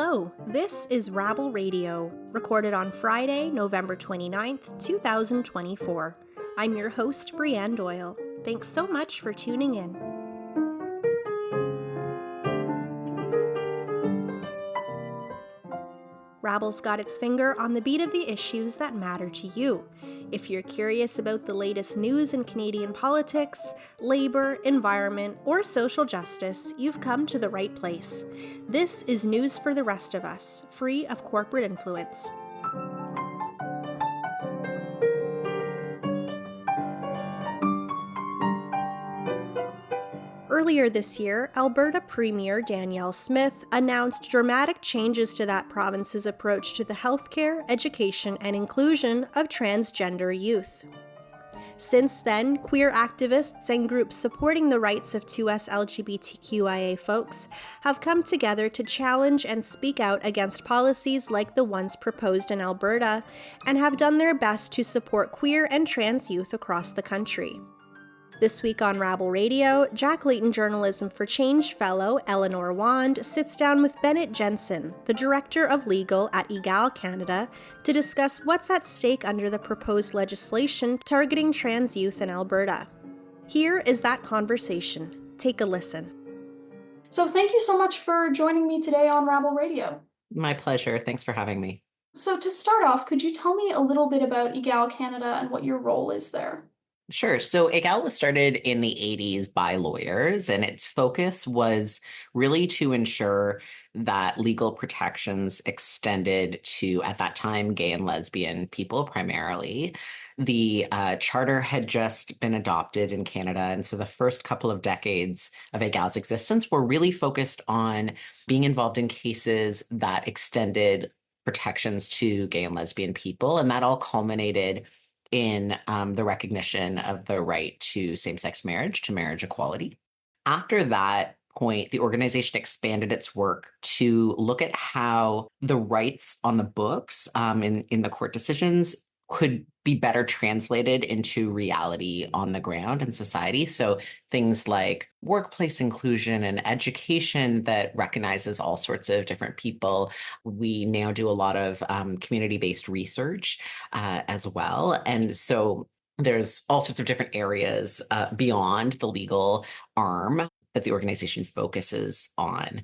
Hello, this is Rabble Radio, recorded on Friday, November 29th, 2024. I'm your host, Brianne Doyle. Thanks so much for tuning in. Rabble's got its finger on the beat of the issues that matter to you. If you're curious about the latest news in Canadian politics, labor, environment, or social justice, you've come to the right place. This is News for the Rest of Us, free of corporate influence. Earlier this year, Alberta Premier Danielle Smith announced dramatic changes to that province's approach to the healthcare, education, and inclusion of transgender youth. Since then, queer activists and groups supporting the rights of 2S LGBTQIA folks have come together to challenge and speak out against policies like the ones proposed in Alberta, and have done their best to support queer and trans youth across the country. This week on Rabble Radio, Layton Journalism for Change fellow Eleanor Wand sits down with Bennett Jensen, the Director of Legal at Egale Canada, to discuss what's at stake under the proposed legislation targeting trans youth in Alberta. Here is that conversation. Take a listen. So thank you so much for joining me today on Rabble Radio. My pleasure. Thanks for having me. So to start off, could you tell me a little bit about Egale Canada and what your role is there? Sure. So Egale was started in the 80s by lawyers, and its focus was really to ensure that legal protections extended to, at that time, gay and lesbian people primarily. The charter had just been adopted in Canada, and so the first couple of decades of Egale's existence were really focused on being involved in cases that extended protections to gay and lesbian people, and that all culminated in the recognition of the right to same-sex marriage, to marriage equality. After that point, the organization expanded its work to look at how the rights on the books in the court decisions could be better translated into reality on the ground in society. So things like workplace inclusion and education that recognizes all sorts of different people. We now do a lot of community-based research as well. And so there's all sorts of different areas beyond the legal arm that the organization focuses on.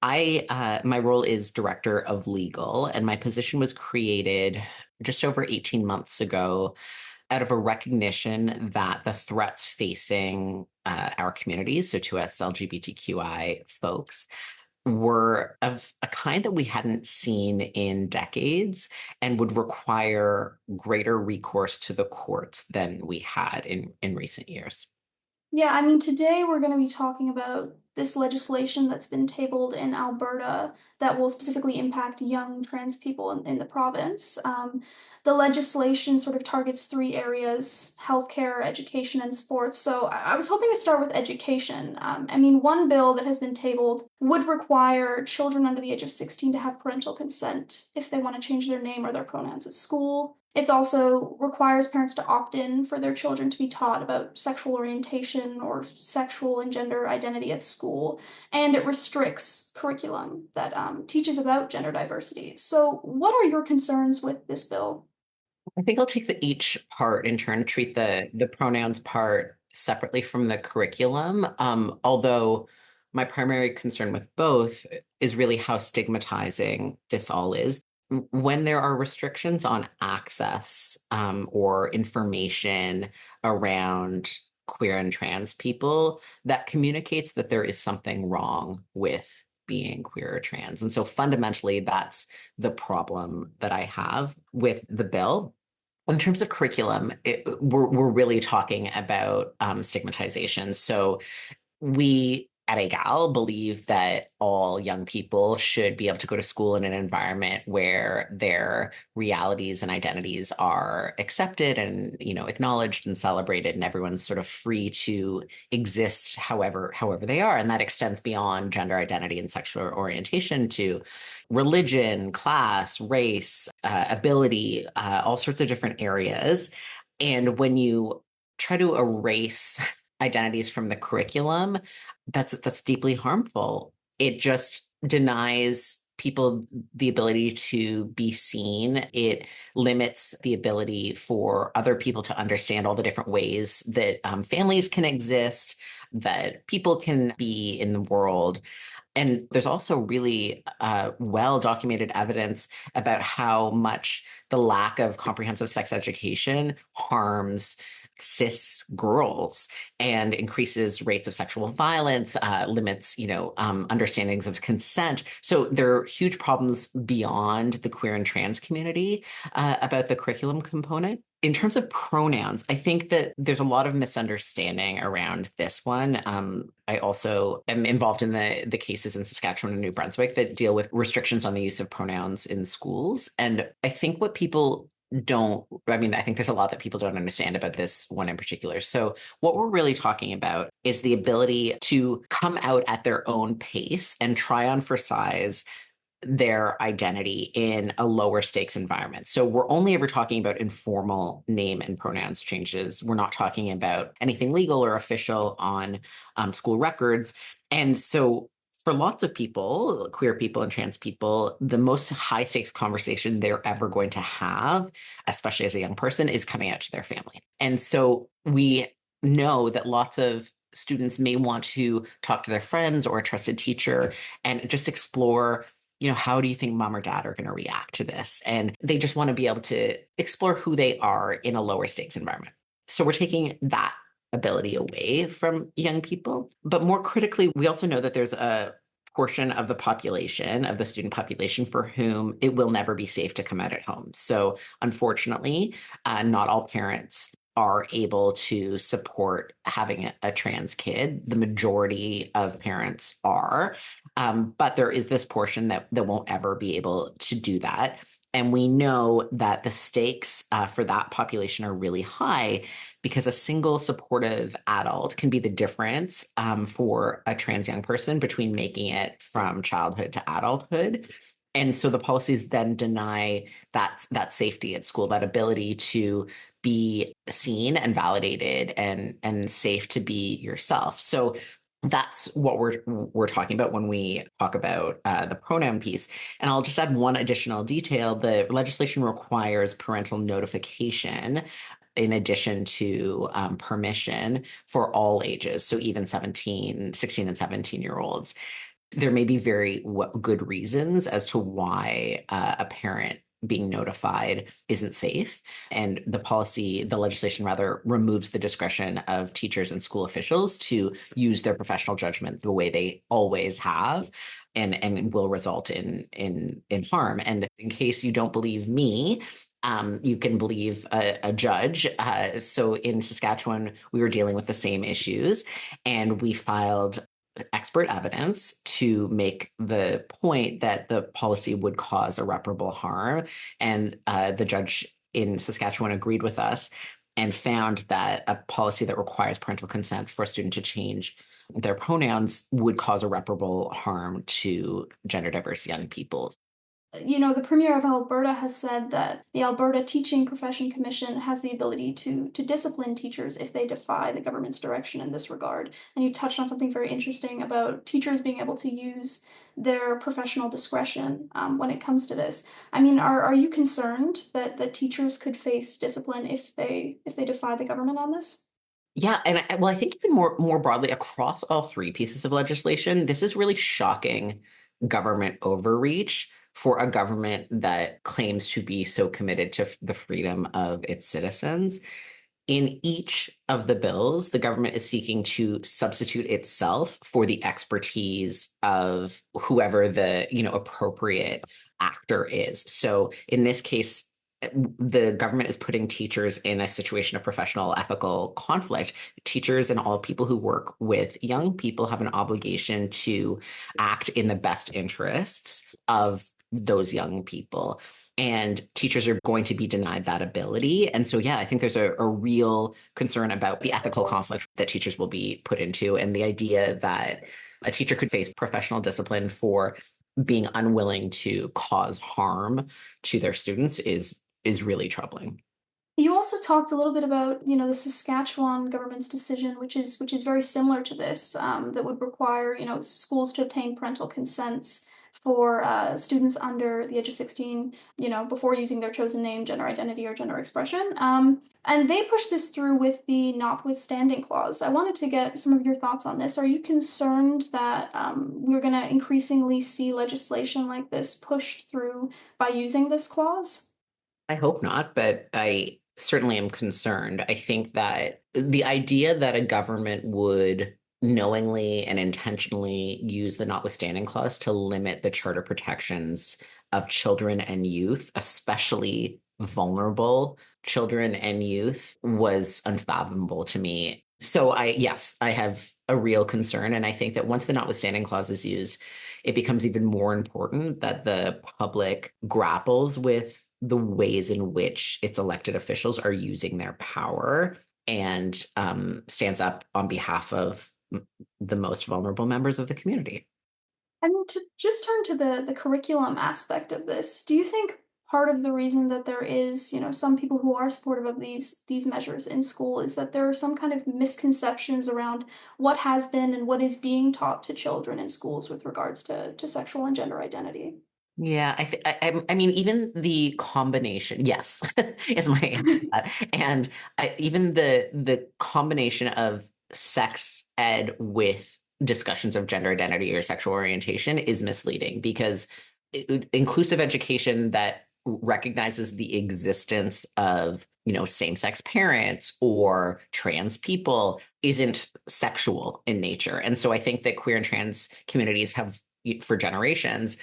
My role is Director of Legal, and my position was created just over 18 months ago out of a recognition that the threats facing our communities, so 2S LGBTQI folks, were of a kind that we hadn't seen in decades and would require greater recourse to the courts than we had in recent years. Yeah, today we're going to be talking about this legislation that's been tabled in Alberta that will specifically impact young trans people in the province. The legislation sort of targets three areas: healthcare, education, and sports. So I was hoping to start with education. One bill that has been tabled would require children under the age of 16 to have parental consent if they want to change their name or their pronouns at school. It also requires parents to opt in for their children to be taught about sexual orientation or sexual and gender identity at school, and it restricts curriculum that teaches about gender diversity. So what are your concerns with this bill? I think I'll take each part in turn, treat the pronouns part separately from the curriculum, although my primary concern with both is really how stigmatizing this all is. When there are restrictions on access or information around queer and trans people, that communicates that there is something wrong with being queer or trans. And so fundamentally, that's the problem that I have with the bill. In terms of curriculum, we're really talking about stigmatization. So we at Egale believe that all young people should be able to go to school in an environment where their realities and identities are accepted and, acknowledged and celebrated, and everyone's sort of free to exist however they are. And that extends beyond gender identity and sexual orientation to religion, class, race, ability, all sorts of different areas. And when you try to erase identities from the curriculum, that's deeply harmful. It just denies people the ability to be seen. It limits the ability for other people to understand all the different ways that families can exist, that people can be in the world. And there's also really well documented evidence about how much the lack of comprehensive sex education harms cis girls and increases rates of sexual violence, limits, understandings of consent. So there are huge problems beyond the queer and trans community about the curriculum component. In terms of pronouns, I think that there's a lot of misunderstanding around this one. I also am involved in the cases in Saskatchewan and New Brunswick that deal with restrictions on the use of pronouns in schools. And I think I think there's a lot that people don't understand about this one in particular. So what we're really talking about is the ability to come out at their own pace and try on for size their identity in a lower stakes environment. So we're only ever talking about informal name and pronouns changes. We're not talking about anything legal or official on school records. And so for lots of people, queer people and trans people, the most high stakes conversation they're ever going to have, especially as a young person, is coming out to their family. And so we know that lots of students may want to talk to their friends or a trusted teacher and just explore, how do you think mom or dad are going to react to this? And they just want to be able to explore who they are in a lower stakes environment. So we're taking that ability away from young people. But more critically, we also know that there's a portion of the student population for whom it will never be safe to come out at home. So unfortunately, not all parents are able to support having a trans kid. The majority of parents are, but there is this portion that won't ever be able to do that. And we know that the stakes for that population are really high because a single supportive adult can be the difference for a trans young person between making it from childhood to adulthood. And so the policies then deny that safety at school, that ability to be seen and validated and safe to be yourself. So that's what we're talking about when we talk about the pronoun piece. And I'll just add one additional detail. The legislation requires parental notification in addition to permission for all ages. So even 16 and 17-year-olds. There may be very good reasons as to why a parent being notified isn't safe. And the legislation rather removes the discretion of teachers and school officials to use their professional judgment the way they always have, and will result in harm. And in case you don't believe me, you can believe a judge. So in Saskatchewan, we were dealing with the same issues, and we filed expert evidence to make the point that the policy would cause irreparable harm. And the judge in Saskatchewan agreed with us and found that a policy that requires parental consent for a student to change their pronouns would cause irreparable harm to gender diverse young people. The Premier of Alberta has said that the Alberta Teaching Profession Commission has the ability to discipline teachers if they defy the government's direction in this regard. And you touched on something very interesting about teachers being able to use their professional discretion when it comes to this. I mean, are you concerned that teachers could face discipline if they defy the government on this? Yeah, and I think even more broadly across all three pieces of legislation, this is really shocking government overreach for a government that claims to be so committed to the freedom of its citizens. In each of the bills, the government is seeking to substitute itself for the expertise of whoever the appropriate actor is. So in this case, the government is putting teachers in a situation of professional ethical conflict. Teachers and all people who work with young people have an obligation to act in the best interests of those young people. And teachers are going to be denied that ability. And so, yeah, I think there's a real concern about the ethical conflict that teachers will be put into, and the idea that a teacher could face professional discipline for being unwilling to cause harm to their students is really troubling. You also talked a little bit about, the Saskatchewan government's decision, which is very similar to this, that would require, schools to obtain parental consents for students under the age of 16, before using their chosen name, gender identity, or gender expression. And they pushed this through with the notwithstanding clause. I wanted to get some of your thoughts on this. Are you concerned that we're going to increasingly see legislation like this pushed through by using this clause? I hope not, but I certainly am concerned. I think that the idea that a government would knowingly and intentionally use the notwithstanding clause to limit the charter protections of children and youth, especially vulnerable children and youth, was unfathomable to me. So yes, I have a real concern. And I think that once the notwithstanding clause is used, it becomes even more important that the public grapples with the ways in which its elected officials are using their power and stands up on behalf of the most vulnerable members of the community. I mean, to just turn to the curriculum aspect of this, do you think part of the reason that there is, some people who are supportive of these measures in school is that there are some kind of misconceptions around what has been and what is being taught to children in schools with regards to sexual and gender identity? Yeah, I mean, even the combination, yes, is my answer to that. And even the combination of sex ed with discussions of gender identity or sexual orientation is misleading because inclusive education that recognizes the existence of, same-sex parents or trans people isn't sexual in nature. And so I think that queer and trans communities have for generations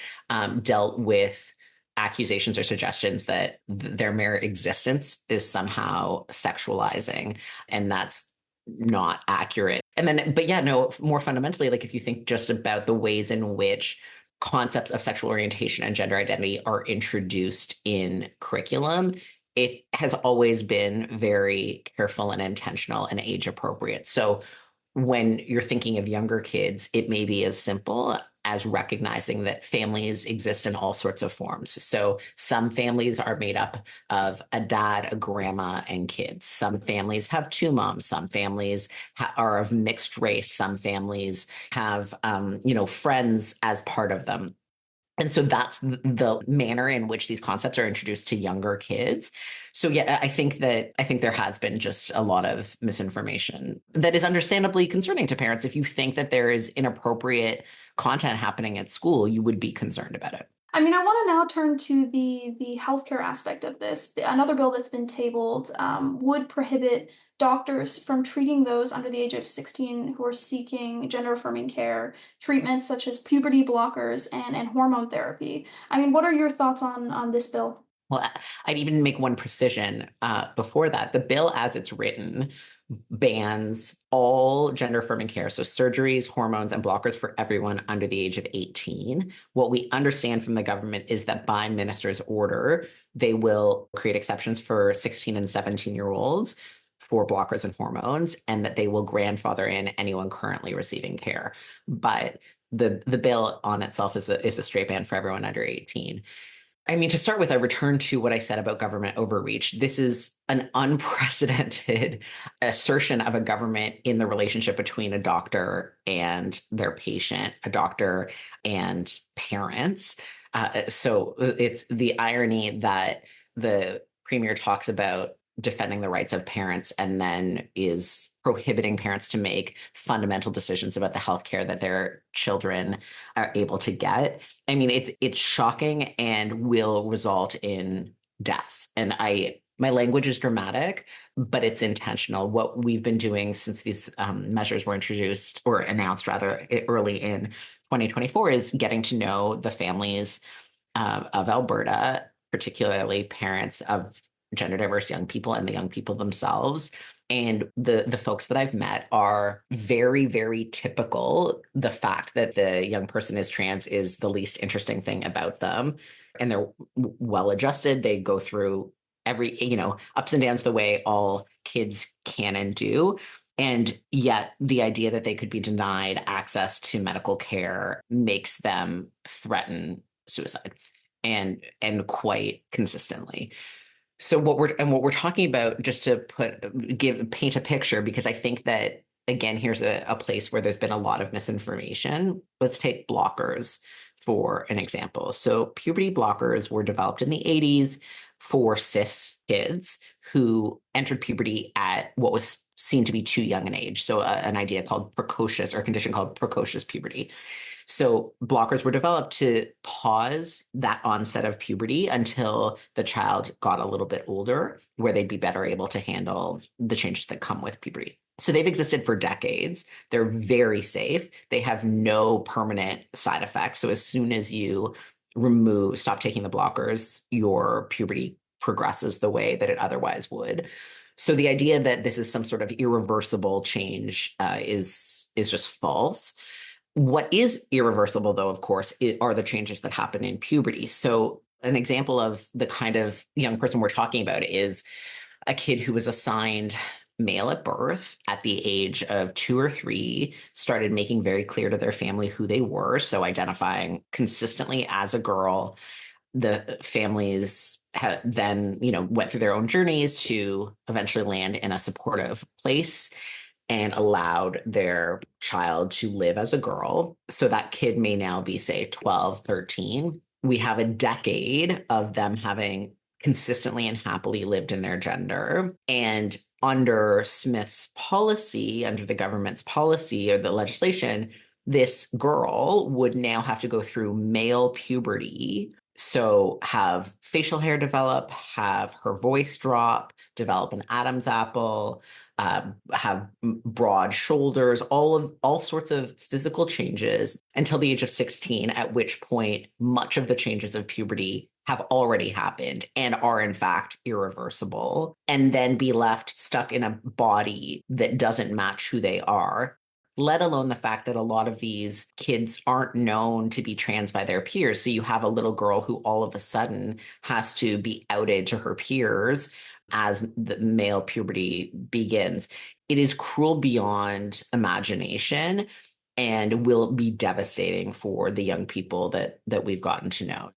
dealt with accusations or suggestions that their mere existence is somehow sexualizing, and that's not accurate. And then, but yeah, no, more fundamentally, like if you think just about the ways in which concepts of sexual orientation and gender identity are introduced in curriculum, it has always been very careful and intentional and age appropriate. So when you're thinking of younger kids, it may be as simple as recognizing that families exist in all sorts of forms. So some families are made up of a dad, a grandma, and kids. Some families have two moms. Some families are of mixed race. Some families have, friends as part of them. And so that's the manner in which these concepts are introduced to younger kids. So yeah, I think there has been just a lot of misinformation that is understandably concerning to parents. If you think that there is inappropriate content happening at school, you would be concerned about it. I mean, I want to now turn to the healthcare aspect of this. Another bill that's been tabled would prohibit doctors from treating those under the age of 16 who are seeking gender affirming care, treatments such as puberty blockers and hormone therapy. I mean, what are your thoughts on this bill? Well, I'd even make one precision before that. The bill, as it's written, bans all gender affirming care, so surgeries, hormones, and blockers for everyone under the age of 18. What we understand from the government is that by minister's order, they will create exceptions for 16 and 17-year-olds for blockers and hormones, and that they will grandfather in anyone currently receiving care. But the bill on itself is a straight ban for everyone under 18. I mean, to start with, I return to what I said about government overreach. This is an unprecedented assertion of a government in the relationship between a doctor and their patient, a doctor and parents. So it's the irony that the premier talks about defending the rights of parents and then is prohibiting parents to make fundamental decisions about the healthcare that their children are able to get. I mean, it's shocking and will result in deaths. And my language is dramatic, but it's intentional. What we've been doing since these measures were introduced or announced rather early in 2024 is getting to know the families of Alberta, particularly parents of gender diverse young people and the young people themselves. And the folks that I've met are very, very typical. The fact that the young person is trans is the least interesting thing about them. And they're well adjusted. They go through every, ups and downs the way all kids can and do. And yet the idea that they could be denied access to medical care makes them threaten suicide and quite consistently. So what we're talking about, just to paint a picture, because I think that again, here's a place where there's been a lot of misinformation. Let's take blockers, for an example. So puberty blockers were developed in the 80s for cis kids who entered puberty at what was seen to be too young an age. So an idea called precocious, or a condition called precocious puberty. So blockers were developed to pause that onset of puberty until the child got a little bit older, where they'd be better able to handle the changes that come with puberty. So they've existed for decades. They're very safe. They have no permanent side effects. So as soon as you stop taking the blockers, your puberty progresses the way that it otherwise would. So the idea that this is some sort of irreversible change is just false. What is irreversible, though, of course, are the changes that happen in puberty. So an example of the kind of young person we're talking about is a kid who was assigned male at birth at the age of 2 or 3, started making very clear to their family who they were. So identifying consistently as a girl. The families then, went through their own journeys to eventually land in a supportive place and allowed their child to live as a girl. So that kid may now be, say, 12, 13. We have a decade of them having consistently and happily lived in their gender. And under Smith's policy, under the government's policy or the legislation, this girl would now have to go through male puberty. So have facial hair develop, have her voice drop, develop an Adam's apple, have broad shoulders, all sorts of physical changes until the age of 16, at which point much of the changes of puberty have already happened and are in fact irreversible, and then be left stuck in a body that doesn't match who they are. Let alone the fact that a lot of these kids aren't known to be trans by their peers. So you have a little girl who all of a sudden has to be outed to her peers as the male puberty begins. It is cruel beyond imagination and will be devastating for the young people that we've gotten to know.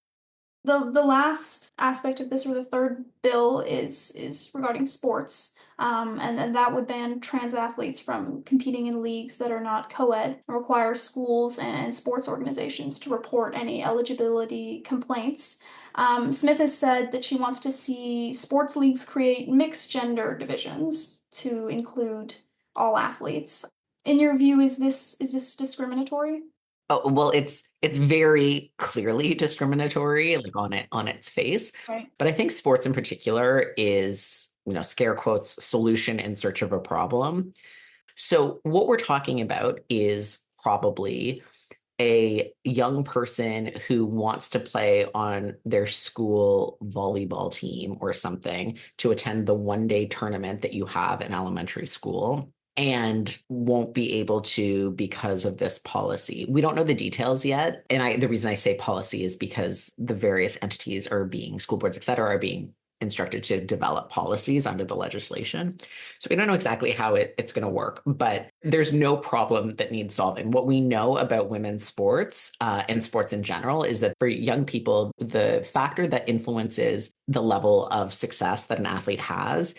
The last aspect of this, or the third bill, is regarding sports. And that would ban trans athletes from competing in leagues that are not co-ed, and require schools and sports organizations to report any eligibility complaints. Smith has said that she wants to see sports leagues create mixed gender divisions to include all athletes. In your view, is this discriminatory? Oh, well, it's very clearly discriminatory, like on its face. Right. But I think sports in particular is, scare quotes, solution in search of a problem. So what we're talking about is probably a young person who wants to play on their school volleyball team or something to attend the one-day tournament that you have in elementary school, and won't be able to because of this policy. We don't know the details yet. And the reason I say policy is because the various entities school boards, et cetera, are being instructed to develop policies under the legislation. So we don't know exactly how it's going to work, but there's no problem that needs solving. What we know about women's sports and sports in general is that for young people, the factor that influences the level of success that an athlete has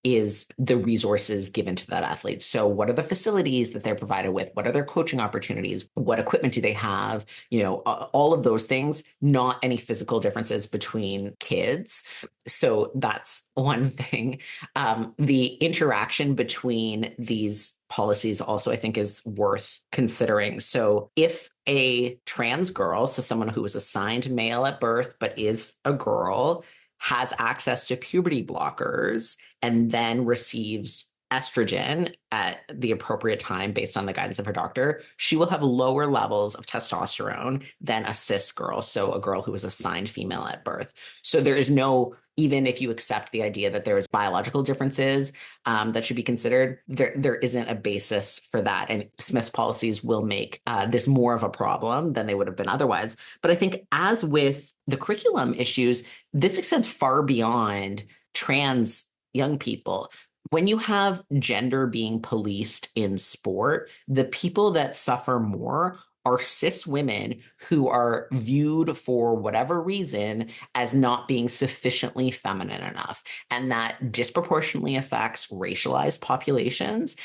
is the resources given to that athlete. So what are the facilities that they're provided with? What are their coaching opportunities? What equipment do they have? All of those things, not any physical differences between kids. So that's one thing. The interaction between these policies also, I think, is worth considering. So if a trans girl, so someone who was assigned male at birth but is a girl, has access to puberty blockers and then receives estrogen at the appropriate time based on the guidance of her doctor, she will have lower levels of testosterone than a cis girl, so a girl who was assigned female at birth. So there is no, even if you accept the idea that there's biological differences that should be considered, there isn't a basis for that. And Smith's policies will make this more of a problem than they would have been otherwise. But I think, as with the curriculum issues, this extends far beyond trans young people. When you have gender being policed in sport, the people that suffer more are cis women who are viewed for whatever reason as not being sufficiently feminine enough. And that disproportionately affects racialized populations.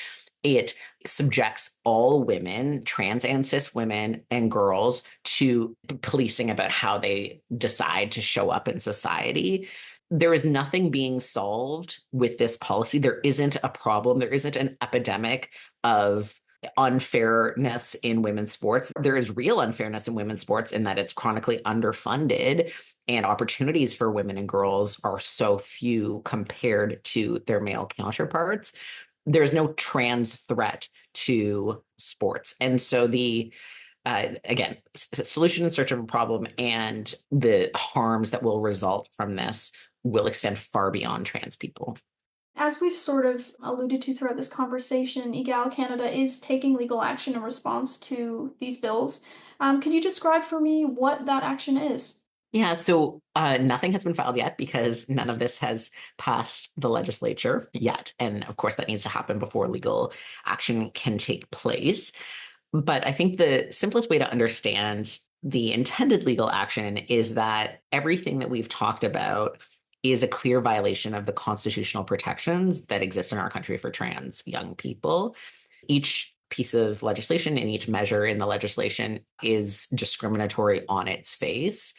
It subjects all women, trans and cis women and girls, to policing about how they decide to show up in society. There is nothing being solved with this policy. There isn't a problem. There isn't an epidemic of unfairness in women's sports. There is real unfairness in women's sports in that it's chronically underfunded and opportunities for women and girls are so few compared to their male counterparts. There's no trans threat to sports. And so again, solution in search of a problem and the harms that will result from this will extend far beyond trans people. As we've sort of alluded to throughout this conversation, Egale Canada is taking legal action in response to these bills. Can you describe for me what that action is? Yeah, so nothing has been filed yet because none of this has passed the legislature yet. And of course, that needs to happen before legal action can take place. But I think the simplest way to understand the intended legal action is that everything that we've talked about is a clear violation of the constitutional protections that exist in our country for trans young people. Each piece of legislation and each measure in the legislation is discriminatory on its face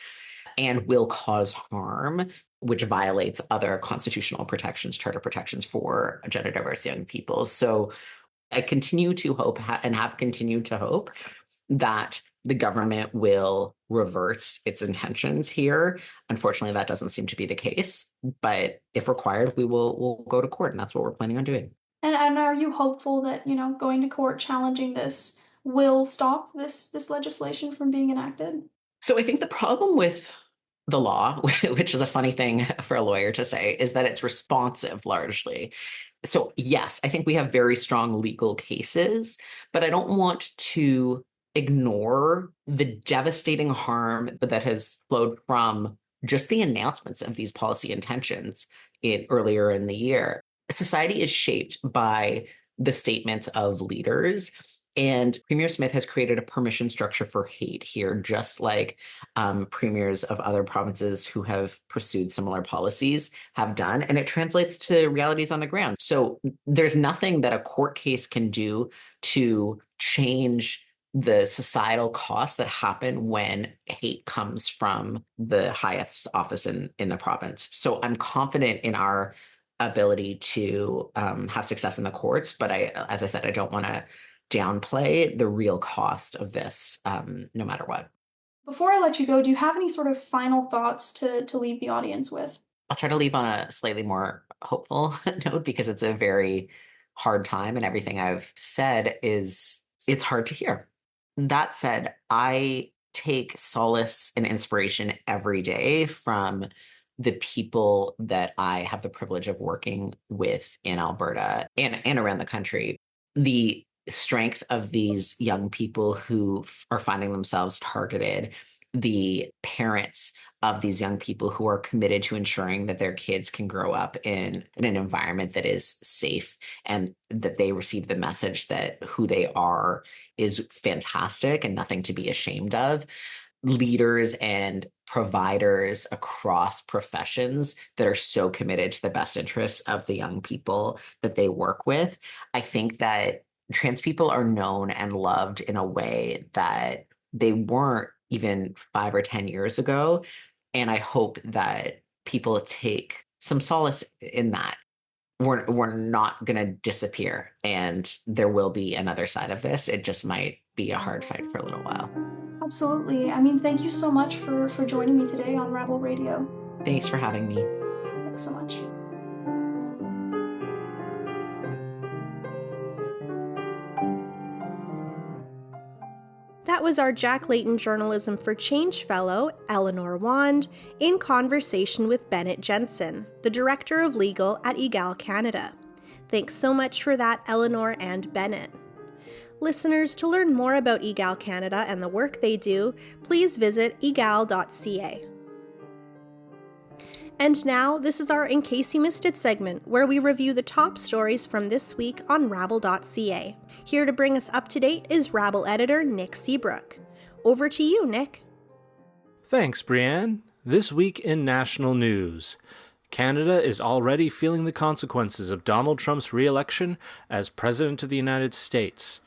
and will cause harm, which violates other constitutional protections, charter protections for gender diverse young people. So I continue to hope and have continued to hope that the government will reverse its intentions here. Unfortunately, that doesn't seem to be the case. But if required, we'll go to court, and that's what we're planning on doing. And are you hopeful that, going to court challenging this will stop this legislation from being enacted? So I think the problem with the law, which is a funny thing for a lawyer to say, is that it's responsive largely. So yes, I think we have very strong legal cases, but I don't want to ignore the devastating harm that has flowed from just the announcements of these policy intentions earlier in the year. Society is shaped by the statements of leaders. And Premier Smith has created a permission structure for hate here, just like premiers of other provinces who have pursued similar policies have done. And it translates to realities on the ground. So there's nothing that a court case can do to change the societal costs that happen when hate comes from the highest office in the province. So I'm confident in our ability to have success in the courts. But as I said, I don't want to downplay the real cost of this, no matter what. Before I let you go, do you have any sort of final thoughts to leave the audience with? I'll try to leave on a slightly more hopeful note because it's a very hard time and everything I've said it's hard to hear. That said, I take solace and inspiration every day from the people that I have the privilege of working with in Alberta and around the country. The strength of these young people who are finding themselves targeted, the parents of these young people who are committed to ensuring that their kids can grow up in an environment that is safe and that they receive the message that who they are is fantastic and nothing to be ashamed of. Leaders and providers across professions that are so committed to the best interests of the young people that they work with. I think that trans people are known and loved in a way that they weren't even 5 or 10 years ago. And I hope that people take some solace in that. We're not going to disappear, and there will be another side of this. It just might be a hard fight for a little while. Absolutely. Thank you so much for joining me today on Rabble Radio. Thanks for having me. Thanks so much. That was our Jack Layton Journalism for Change Fellow, Eleanor Wand, in conversation with Bennett Jensen, the Director of Legal at Egale Canada. Thanks so much for that, Eleanor and Bennett. Listeners, to learn more about Egale Canada and the work they do, please visit egale.ca. And now, this is our In Case You Missed It segment, where we review the top stories from this week on rabble.ca. Here to bring us up to date is Rabble editor Nick Seabrook. Over to you, Nick. Thanks, Brianne. This week in national news. Canada is already feeling the consequences of Donald Trump's re-election as President of the United States.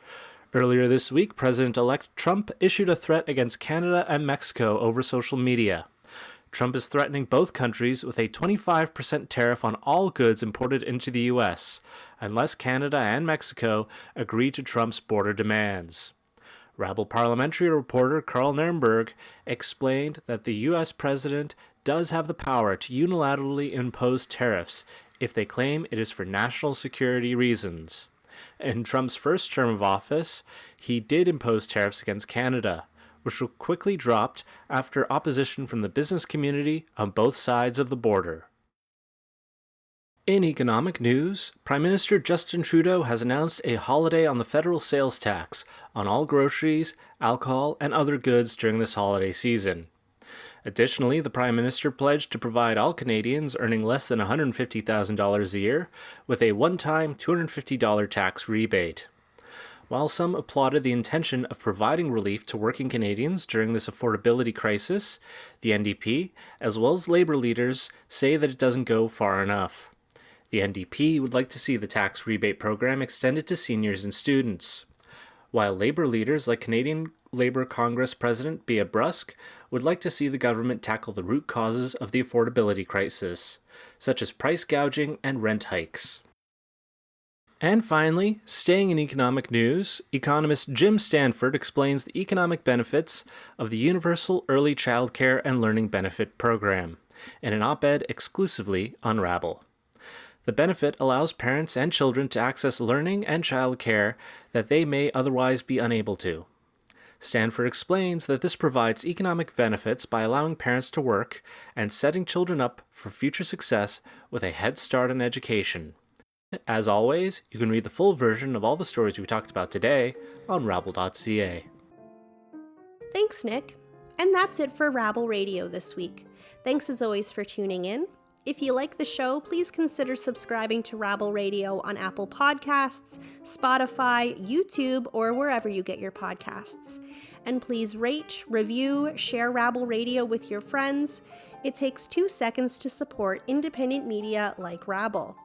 Earlier this week, President-elect Trump issued a threat against Canada and Mexico over social media. Trump is threatening both countries with a 25% tariff on all goods imported into the U.S., unless Canada and Mexico agree to Trump's border demands. Rabble parliamentary reporter Carl Nirenberg explained that the U.S. president does have the power to unilaterally impose tariffs if they claim it is for national security reasons. In Trump's first term of office, he did impose tariffs against Canada, which were quickly dropped after opposition from the business community on both sides of the border. In economic news, Prime Minister Justin Trudeau has announced a holiday on the federal sales tax on all groceries, alcohol, and other goods during this holiday season. Additionally, the Prime Minister pledged to provide all Canadians earning less than $150,000 a year with a one-time $250 tax rebate. While some applauded the intention of providing relief to working Canadians during this affordability crisis, the NDP, as well as Labour leaders, say that it doesn't go far enough. The NDP would like to see the tax rebate program extended to seniors and students, while Labour leaders like Canadian Labour Congress President Bea Brusk would like to see the government tackle the root causes of the affordability crisis, such as price gouging and rent hikes. And finally, staying in economic news, economist Jim Stanford explains the economic benefits of the Universal Early Childcare and Learning Benefit Program in an op-ed exclusively on Rabble. The benefit allows parents and children to access learning and childcare that they may otherwise be unable to. Stanford explains that this provides economic benefits by allowing parents to work and setting children up for future success with a head start in education. As always, you can read the full version of all the stories we talked about today on rabble.ca. Thanks, Nick. And that's it for Rabble Radio this week. Thanks as always for tuning in. If you like the show, please consider subscribing to Rabble Radio on Apple Podcasts, Spotify, YouTube, or wherever you get your podcasts. And please rate, review, share Rabble Radio with your friends. It takes 2 seconds to support independent media like Rabble.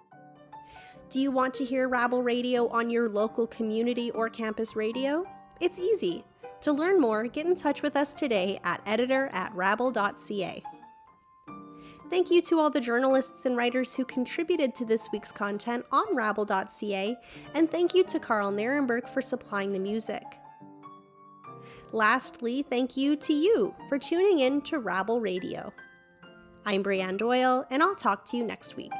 Do you want to hear Rabble Radio on your local community or campus radio? It's easy. To learn more, get in touch with us today at editor@rabble.ca. Thank you to all the journalists and writers who contributed to this week's content on rabble.ca, and thank you to Carl Nirenberg for supplying the music. Lastly, thank you to you for tuning in to Rabble Radio. I'm Brianne Doyle, and I'll talk to you next week.